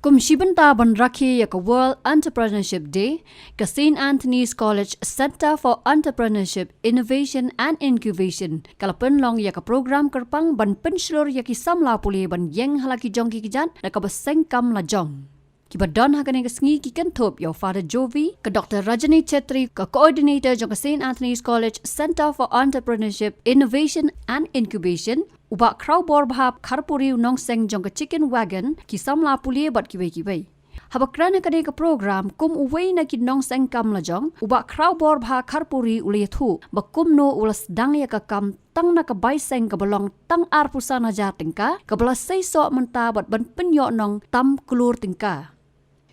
Kum Shibanta Banraki Yaka World Entrepreneurship Day, ka St. Anthony's College Center for Entrepreneurship, Innovation and Incubation, Kalapan long yaka program kerpang ban penslor yaki samla puli ban yeng halaki jong kikijan na kabaseng kam la jong. Kiba don hagane ka sngi kikan top your father Jovi, ka Dr. Rajani Chetri, ka coordinator jong ka St. Anthony's College Center for Entrepreneurship, Innovation and Incubation, Uba kraw bor bhab kharpuri nong seng jong ka chicken wagon ki samla pulie bat kibai. Habakrana kane ka program kum uway na ki nong seng kam la jong uba kraw bor bha kharpuri uliathu ba kum no ulas dang ya ka kam tang na ka bai seng ka balong tang ar pusana jar tingka ka bala sei so menta bat ban penyo nong tam klur tingka.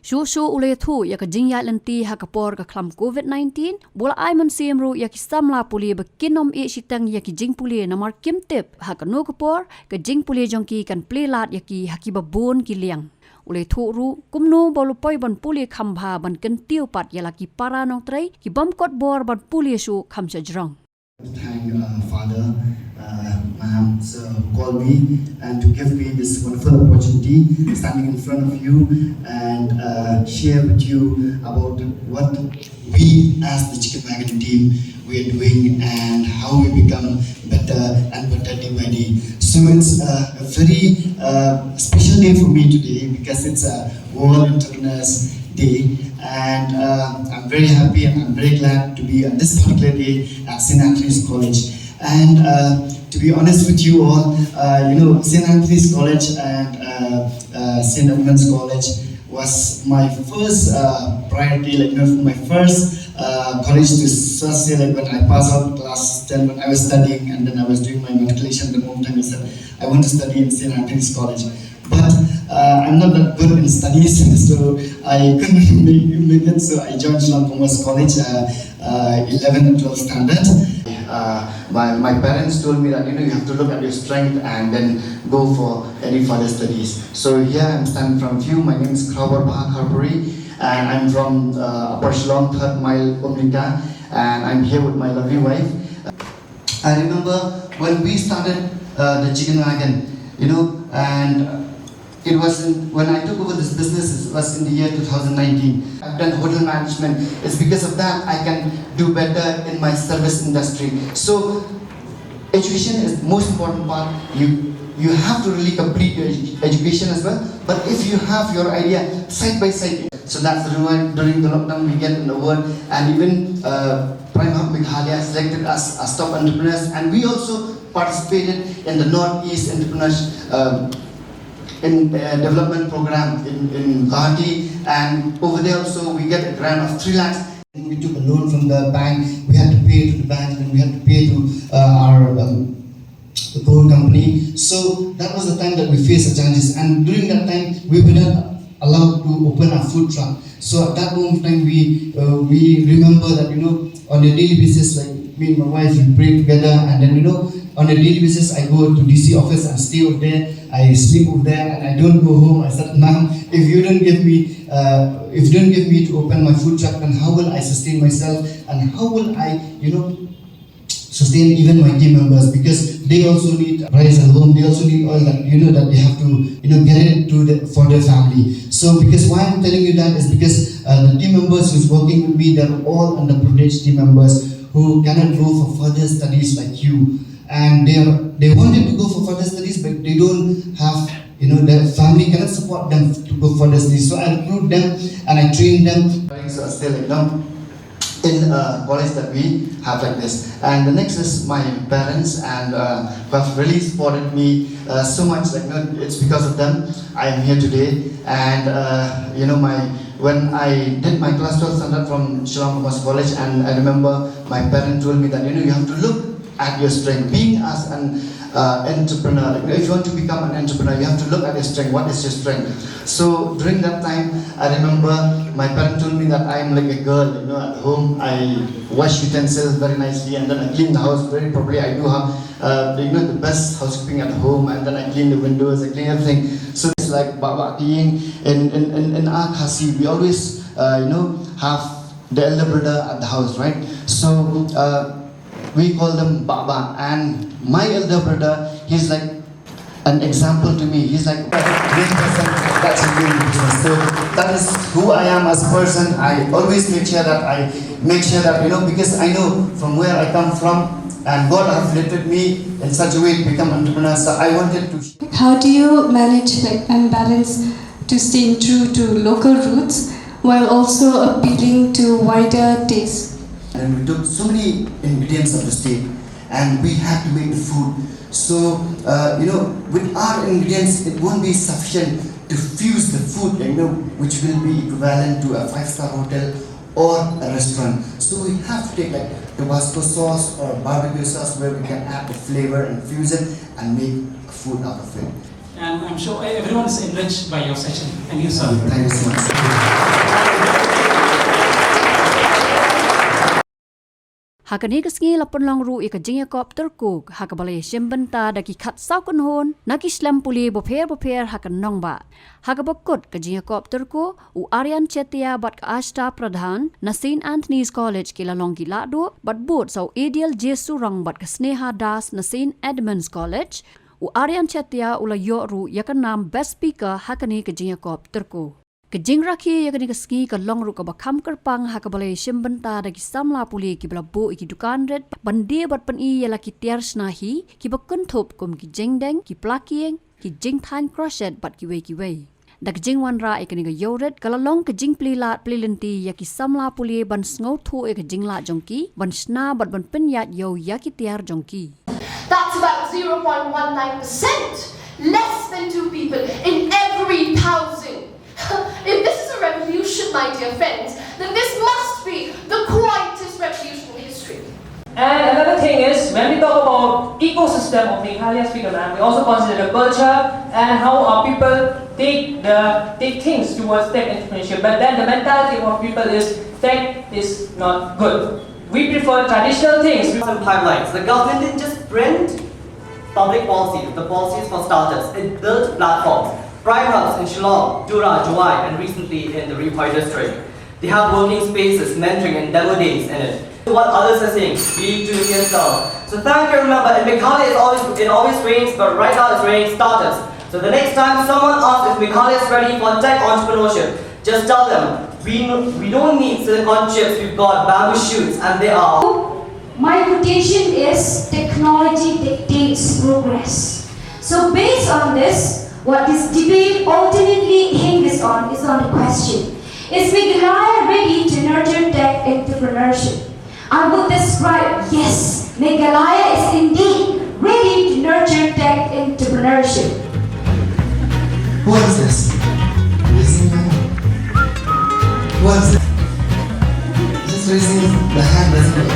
Shushu uliathu ya ka jingya lenti ha ka por ka klam COVID-19 bola ai man simru ya ki samla puli ba kinom e sitang ya ki Jingpule na mar kim tip ha ka no ka por ka Jingpule jong ki kan play lat ya ki ha ki ba bon ki liang uliathu ru kumno bolupoi ban puli khambha ban kan tiu pat ya la ki para nong trai ki bam kot bor ban puli shu khamcha jrong. Thank Father, Ma'am, sir, who called me and to give me this wonderful opportunity standing in front of you and share with you about what we as the Chicken Wagon team we are doing and how we become better and better day by day. So it's a very special day for me today because it's a World Entrepreneurs Day, and I'm very happy and I'm very glad to be on this particular day at St. Anthony's College. And to be honest with you all, St. Anthony's College and St. Edmund's College was my first priority, my first college to say, when I passed out class 10, when I was studying and then I was doing my matriculation, the moment I said I want to study in St. Anthony's College. But I'm not that good in studies, so I couldn't make it, so I joined Shillong College, 11 and 12 standard. My parents told me that you have to look at your strength and then go for any further studies. So here I'm standing from you. My name is Kyrwoh and I'm from Upper Shillong, 3rd Mile, Omnika, and I'm here with my lovely wife. I remember when we started the Chicken Wagon, and it was when I took over this business, it was in the year 2019. I've done hotel management. It's because of that I can do better in my service industry. So education is the most important part. You have to really complete your education as well. But if you have your idea side by side, so that's the reason during the lockdown we get an award, and even Prime Hub Meghalaya selected us as top entrepreneurs, and we also participated in the Northeast Entrepreneurs in development program in Ïaphi, and over there also we get a grant of 3 lakhs. We took a loan from the bank, we had to pay to the bank, and we had to pay to our coal company. So that was the time that we faced the challenges, and during that time we were not allowed to open a food truck. So at that moment in time we remember that on a daily basis, like me and my wife, we pray together, and then on a daily basis I go to DC office and stay over there. I sleep over there and I don't go home. I said, Ma'am, if you don't give me to open my food truck, then how will I sustain myself, and how will I, sustain even my team members, because they also need rice at home. They also need oil that that they have to get it for their family. So because why I'm telling you that is because the team members who's working with me, they're all underprivileged team members who cannot go for further studies like you. And they wanted to go for further studies, but they don't have, their family cannot support them to go for further studies. So I recruit them and I train them. So still in a college that we have like this. And the next is my parents, and who have really supported me so much. It's because of them I am here today. And when I did my class 12 standard from Shillong College, and I remember my parents told me that you have to look at your strength. Being as an entrepreneur, if you want to become an entrepreneur, you have to look at your strength. What is your strength? So during that time, I remember my parents told me that I am like a girl. At home I wash utensils very nicely, and then I clean the house very properly. I do have the best housekeeping at home, and then I clean the windows, I clean everything. So it's like Baba cleaning in our Kasi. We always have the elder brother at the house, right? So we call them Baba, and my elder brother, he's like an example to me. He's like a great person that's in doing business. So that is who I am as a person. I always make sure that because I know from where I come from, and God has lifted me in such a way to become an entrepreneur. So I wanted to. How do you manage and balance to stay true to local roots while also appealing to wider tastes? And we took so many ingredients of the state, and we had to make the food. So with our ingredients, it won't be sufficient to fuse the food, which will be equivalent to a 5-star hotel or a restaurant. So we have to take like Tabasco sauce or barbecue sauce where we can add the flavor and fuse it and make food out of it. And I'm sure everyone is enriched by your session. Thank you, sir. Thank you so much. Hakani kasngi lapon long ru ika jingakop terkuk hakabale shimbenta daki khat saukun hon naki slam puli boper hakan nongba hakabakut ka jingakop terku u Aryan Chetia bat ka ashta pradhan na St. Anthony's College kila long gila do bat boot sau ideal Jesu rang bat ka Sneha Das na St. Edmund's College u Aryan Chetia ula yo ru yakan nam best speaker hakani ka jingakop terku Kejing rakhi yakani kaski ka longru ka bakam kerpang hakabale shimbenta dagi samla puli ki blabo iki dukan red bande bat pan I yala ki tiar snahi ki bakun thop kum ki jengdeng ki plakieng ki jing than crochet bat ki wei dak jing wan ra ikani ga yoret kala long ka jing plilat plilinti yaki samla puli ban sngo thu ek jing la jongki ban sna bat ban pen yat yo yaki tiar jongki. That's about 0.19%, less than 2 people in every 1,000. If this is a revolution, my dear friends, then this must be the quietest revolution in history. And another thing is, when we talk about ecosystem of Meghalaya speaker land, we also consider the culture and how our people take things towards tech entrepreneurship. But then the mentality of people is tech is not good. We prefer traditional things. Some pipelines. The government didn't just print public policies, the policies for startups. It built platforms. Prime hubs in Shillong, Tura, Juwai, and recently in the Ïaphi district. They have working spaces, mentoring, and demo days in it. What others are saying, be true to yourself. So thank you. Remember, in Meghalaya it always rains, but right now it's raining startups. So the next time someone asks if Meghalaya is ready for tech entrepreneurship, just tell them we don't need silicon chips. We've got bamboo shoots, and they are. My quotation is technology dictates progress. So based on this, what this debate ultimately hinges on is on the question, is Meghalaya ready to nurture tech entrepreneurship? I would describe, yes, Meghalaya is indeed ready to nurture tech entrepreneurship. Who is this? Raising hand. Who is this? Just raising the hand doesn't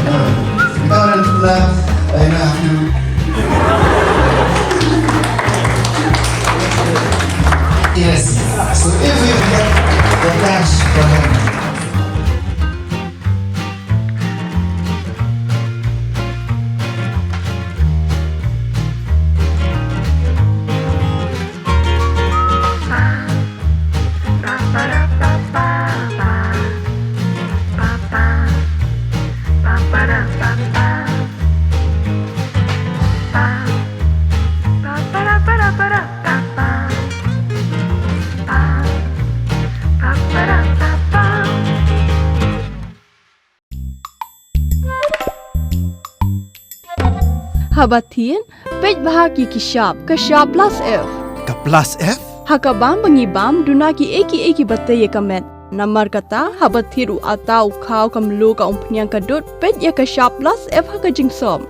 I have to. Yes. So if we get the cash for him. Habatin, pej bahagi kishap, kashap plus F. Ka plus F? Hakabam bangibam dunaki eki batay kamet. Namar kata habathiru atau kau kamlu ka umpnyang kadut pej ya kashap plus F hakajing som.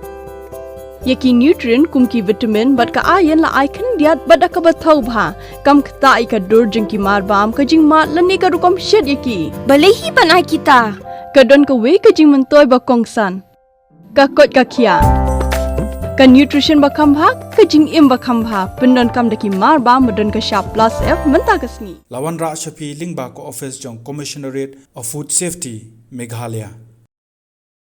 Yaki nutrient kumki vitamin bat ka ayan la icon diat bat akabatau bha. Kam kata ikadur jengki marbam kajing mat lani karukom shed yaki. Balehi banai kita. Kadon ka we kajing mentoy bakongsan. Kakot kakia. Ka nutrition bakam bha kajing im bakam bha pendon kam daki marba medon ka sharp plus F menta kasni Lawan Ra Shafi Lingba ko office jong commissionerate of food safety Meghalaya